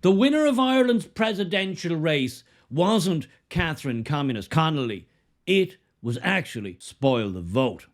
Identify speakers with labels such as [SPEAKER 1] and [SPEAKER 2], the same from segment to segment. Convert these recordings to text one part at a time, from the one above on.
[SPEAKER 1] The winner of Ireland's presidential race wasn't Catherine Communist Connolly. It was actually Spoil the Vote.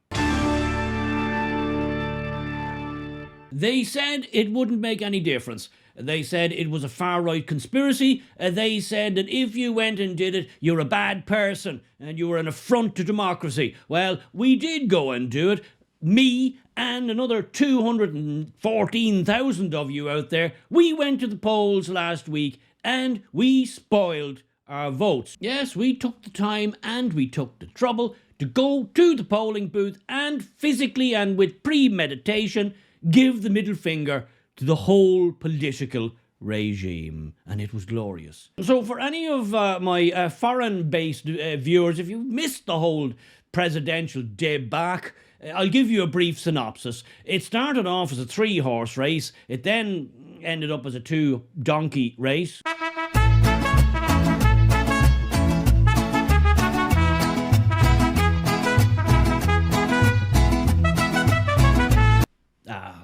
[SPEAKER 1] They said it wouldn't make any difference. They said it was a far-right conspiracy. They said that if you went and did it, you're a bad person and you were an affront to democracy. Well, we did go and do it. Me and another 214,000 of you out there, we went to the polls last week and we spoiled our votes. Yes, we took the time and we took the trouble to go to the polling booth and physically and with premeditation give the middle finger to the whole political regime, and it was glorious. So for any of my foreign-based viewers, if you missed the whole presidential debacle, I'll give you a brief synopsis. It started off as a 3-horse race. It then ended up as a 2-donkey race.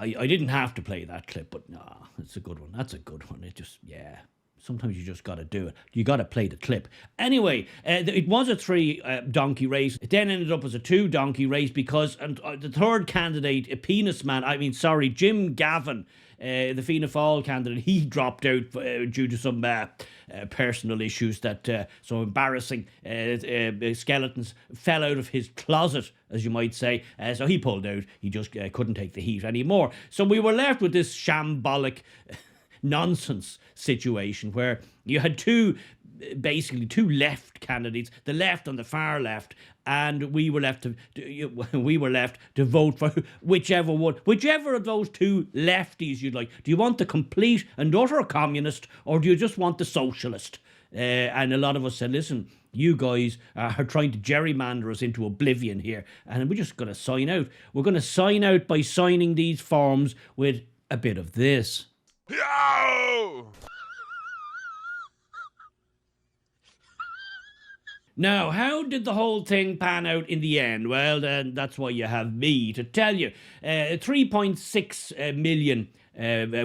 [SPEAKER 1] I didn't have to play that clip, but nah, it's a good one. That's a good one. It just, yeah. Sometimes you just got to do it. You got to play the clip. Anyway, it was a 3-donkey race. It then ended up as a 2-donkey race because the third candidate, Jim Gavin, the Fianna Fáil candidate, he dropped out due to some personal issues that some embarrassing skeletons fell out of his closet, as you might say. So he pulled out. He just couldn't take the heat anymore. So we were left with this shambolic nonsense situation where you had two left candidates, the left and the far left, and we were left to vote for whichever of those two lefties you'd like. Do you want the complete and utter communist, or do you just want the socialist? And a lot of us said, listen, you guys are trying to gerrymander us into oblivion here, and we're just going to sign out. We're going to sign out by signing these forms with a bit of this.
[SPEAKER 2] Yo!
[SPEAKER 1] Now, how did the whole thing pan out in the end? Well, that's why you have me to tell you. 3.6 million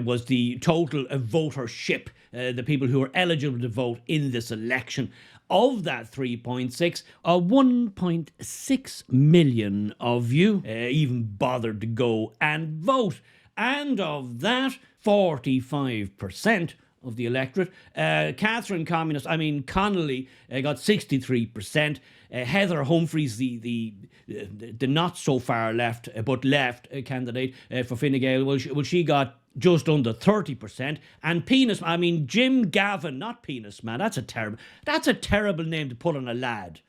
[SPEAKER 1] was the total votership, the people who were eligible to vote in this election. Of that 3.6, 1.6 million of you even bothered to go and vote. And of that, 45% of the electorate. Catherine Connolly got 63%. Heather Humphreys, the not so far left but left candidate for Fine Gael, she got just under 30%. And Jim Gavin, not Penis Man. That's a terrible name to put on a lad.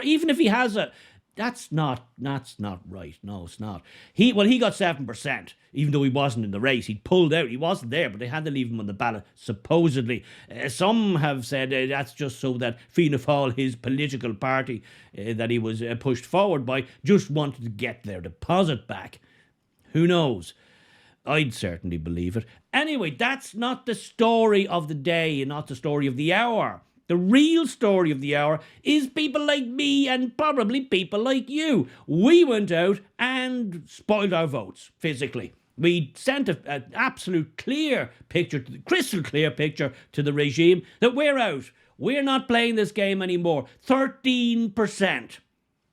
[SPEAKER 1] Even if he has a. That's not right. No, it's not. He got 7%, even though he wasn't in the race. He pulled out. He wasn't there, but they had to leave him on the ballot, supposedly. Some have said that's just so that Fianna Fáil, his political party that he was pushed forward by, just wanted to get their deposit back. Who knows? I'd certainly believe it. Anyway, that's not the story of the day and not the story of the hour. The real story of the hour is people like me and probably people like you. We went out and spoiled our votes, physically. We sent an absolute crystal clear picture to the regime that we're out. We're not playing this game anymore. 13%.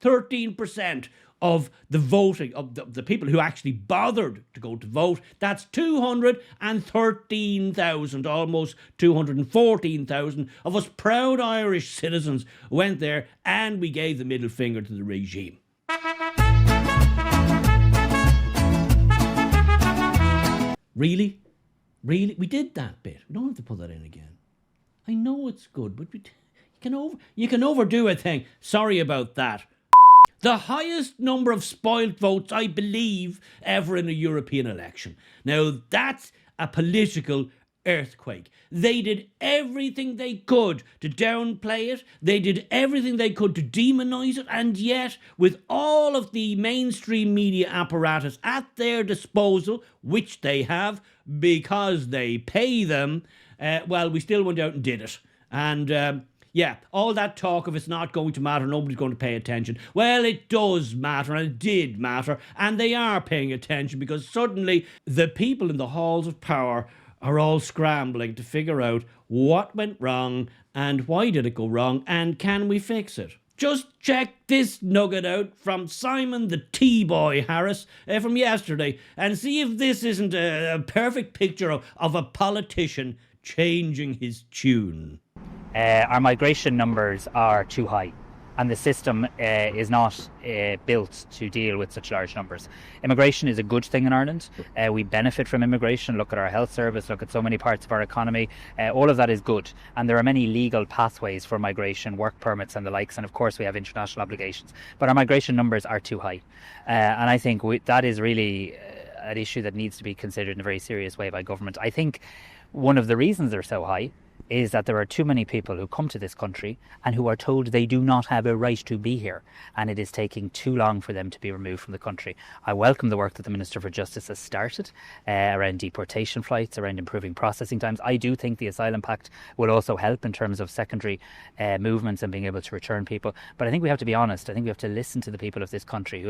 [SPEAKER 1] 13% of the voting, of the people who actually bothered to go to vote. That's 213,000, almost 214,000 of us proud Irish citizens went there and we gave the middle finger to the regime. Really? Really? We did that bit. We don't have to put that in again. I know it's good, but you can overdo a thing. Sorry about that. The highest number of spoilt votes, I believe, ever in a European election. Now, that's a political earthquake. They did everything they could to downplay it. They did everything they could to demonize it. And yet, with all of the mainstream media apparatus at their disposal, which they have because they pay them, we still went out and did it. And all that talk of it's not going to matter, nobody's going to pay attention. Well, it does matter, and it did matter, and they are paying attention because suddenly the people in the halls of power are all scrambling to figure out what went wrong and why did it go wrong and can we fix it. Just check this nugget out from Simon the T-Boy Harris from yesterday and see if this isn't a perfect picture of a politician changing his tune.
[SPEAKER 3] Our migration numbers are too high, and the system is not built to deal with such large numbers. Immigration is a good thing in Ireland. We benefit from immigration. Look at our health service, look at so many parts of our economy. All of that is good. And there are many legal pathways for migration, work permits and the likes. And of course, we have international obligations. But our migration numbers are too high. And I think that is really an issue that needs to be considered in a very serious way by government. I think one of the reasons they're so high is that there are too many people who come to this country and who are told they do not have a right to be here, and it is taking too long for them to be removed from the country. I welcome the work that the Minister for Justice has started around deportation flights, around improving processing times. I do think the Asylum Pact will also help in terms of secondary movements and being able to return people. But I think we have to be honest. I think we have to listen to the people of this country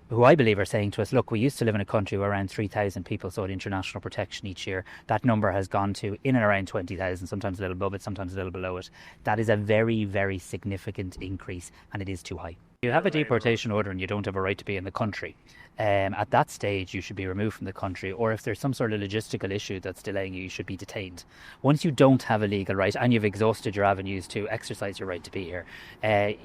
[SPEAKER 3] who I believe are saying to us, look, we used to live in a country where around 3,000 people sought international protection each year. That number has gone to in and around 20,000, sometimes a little above it, sometimes a little below it. That is a very, very significant increase, and it is too high. You have a deportation order and you don't have a right to be in the country. At that stage, you should be removed from the country, or if there's some sort of logistical issue that's delaying you, you should be detained. Once you don't have a legal right and you've exhausted your avenues to exercise your right to be here,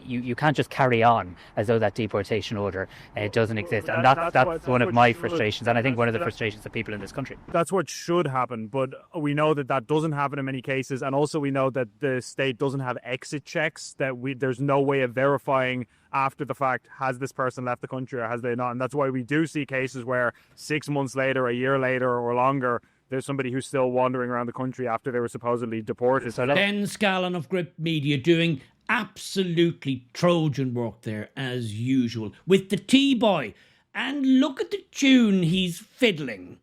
[SPEAKER 3] you can't just carry on as though that deportation order doesn't exist. And that's one of my frustrations, and I think one of the frustrations of people in this country.
[SPEAKER 4] That's what should happen, but we know that doesn't happen in many cases, and also we know that the state doesn't have exit checks, that there's no way of verifying after the fact, has this person left the country or has they not? And that's why we do see cases where 6 months later, a year later or longer, there's somebody who's still wandering around the country after they were supposedly deported.
[SPEAKER 1] Ben Scallon of Grip Media doing absolutely Trojan work there as usual with the T-Boy. And look at the tune he's fiddling.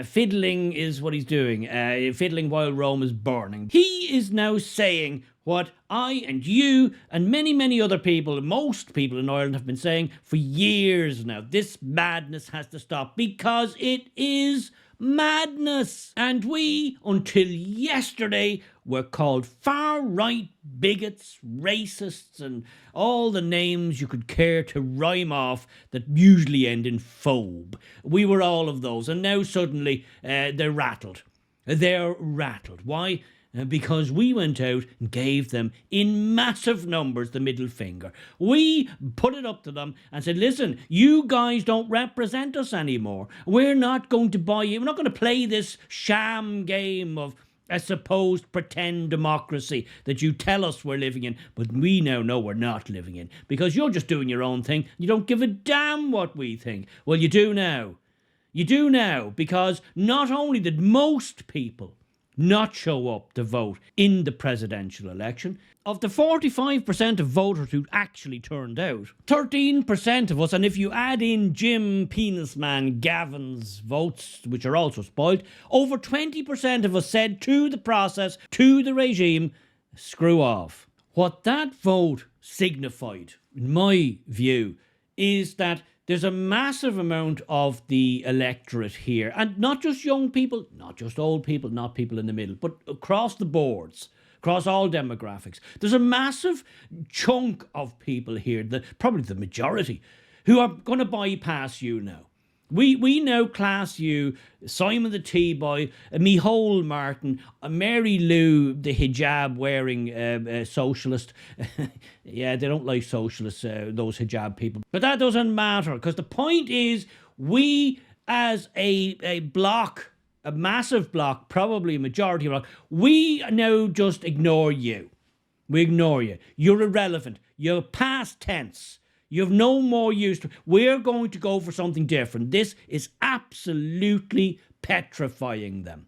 [SPEAKER 1] Fiddling is what he's doing. Fiddling while Rome is burning. He is now saying what I and you and many, many other people, most people in Ireland have been saying for years now. This madness has to stop because it is madness. And we, until yesterday, were called far-right bigots, racists, and all the names you could care to rhyme off that usually end in phobe. We were all of those, and now suddenly they're rattled. They're rattled. Why? Because we went out and gave them in massive numbers the middle finger. We put it up to them and said, listen, you guys don't represent us anymore. We're not going to buy you. We're not going to play this sham game of a supposed pretend democracy that you tell us we're living in, but we now know we're not living in because you're just doing your own thing. You don't give a damn what we think. Well, you do now. You do now, because not only did most people not show up to vote in the presidential election, of the 45% of voters who actually turned out, 13% of us, and if you add in Jim Penisman Gavin's votes, which are also spoiled, over 20% of us said to the process, to the regime, screw off. What that vote signified, in my view, is that there's a massive amount of the electorate here, and not just young people, not just old people, not people in the middle, but across the boards, across all demographics. There's a massive chunk of people here, probably the majority, who are going to bypass you now. We now class you, Simon the T-Boy, Mihole Martin, Mary Lou, the hijab-wearing socialist. Yeah, they don't like socialists, those hijab people. But that doesn't matter, because the point is, we as a bloc, a massive bloc, probably a majority bloc, we now just ignore you. We ignore you. You're irrelevant. You're past tense. You have no more use. We're going to go for something different. This is absolutely petrifying them.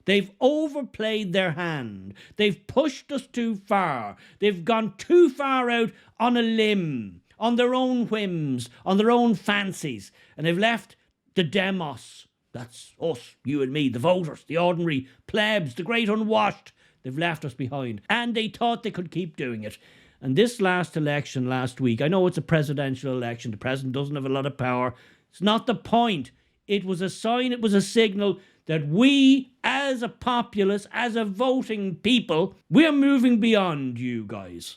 [SPEAKER 1] They've overplayed their hand. They've pushed us too far. They've gone too far out on a limb, on their own whims, on their own fancies. And they've left the demos. That's us, you and me, the voters, the ordinary plebs, the great unwashed. They've left us behind. And they thought they could keep doing it. And this last election last week, I know it's a presidential election. The president doesn't have a lot of power. It's not the point. It was a sign, it was a signal that we, as a populace, as a voting people, we're moving beyond you guys.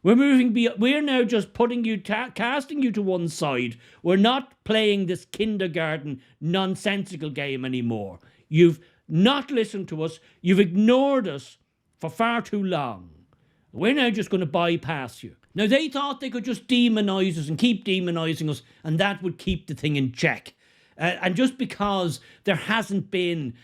[SPEAKER 1] We're moving beyond. We're now just putting you, casting you to one side. We're not playing this kindergarten nonsensical game anymore. You've not listened to us. You've ignored us for far too long. We're now just going to bypass you. Now, they thought they could just demonize us and keep demonizing us, and that would keep the thing in check. And just because there hasn't been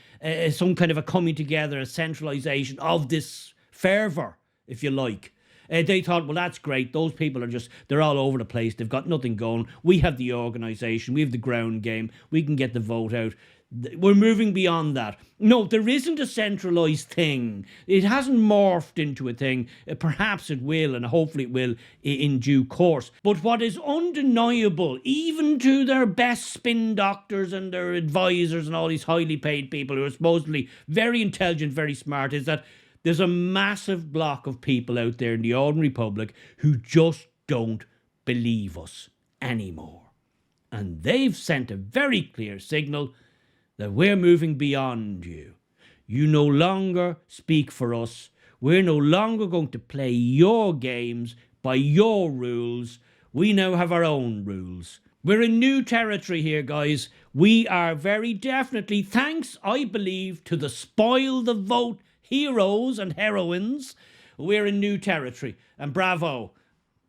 [SPEAKER 1] some kind of a coming together, a centralization of this fervor, if you like, they thought, well, that's great. Those people they're all over the place. They've got nothing going. We have the organisation. We have the ground game. We can get the vote out. We're moving beyond that. No, there isn't a centralised thing. It hasn't morphed into a thing. Perhaps it will, and hopefully it will in due course. But what is undeniable, even to their best spin doctors and their advisors and all these highly paid people who are supposedly very intelligent, very smart, is that there's a massive block of people out there in the ordinary public who just don't believe us anymore. And they've sent a very clear signal that we're moving beyond you. You no longer speak for us. We're no longer going to play your games by your rules. We now have our own rules. We're in new territory here, guys. We are very definitely, thanks, I believe, to the spoil the vote heroes and heroines, we're in new territory. And bravo.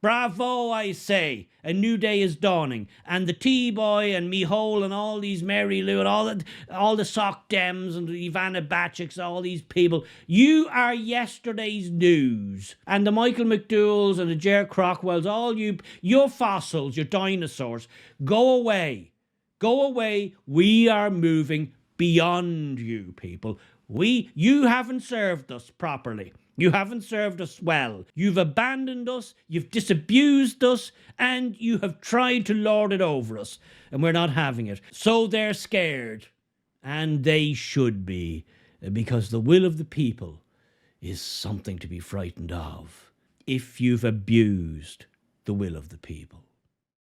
[SPEAKER 1] Bravo, I say. A new day is dawning. And the T-Boy and Mihole and all these Mary Lou and all the Sock Dems and the Ivana Bacics, all these people, you are yesterday's news. And the Michael McDowells and the Ger Crockwells, all your fossils, your dinosaurs, go away. Go away. We are moving beyond you, people. You haven't served us properly. You haven't served us well. You've abandoned us, you've disabused us, and you have tried to lord it over us. And we're not having it. So they're scared. And they should be. Because the will of the people is something to be frightened of. If you've abused the will of the people.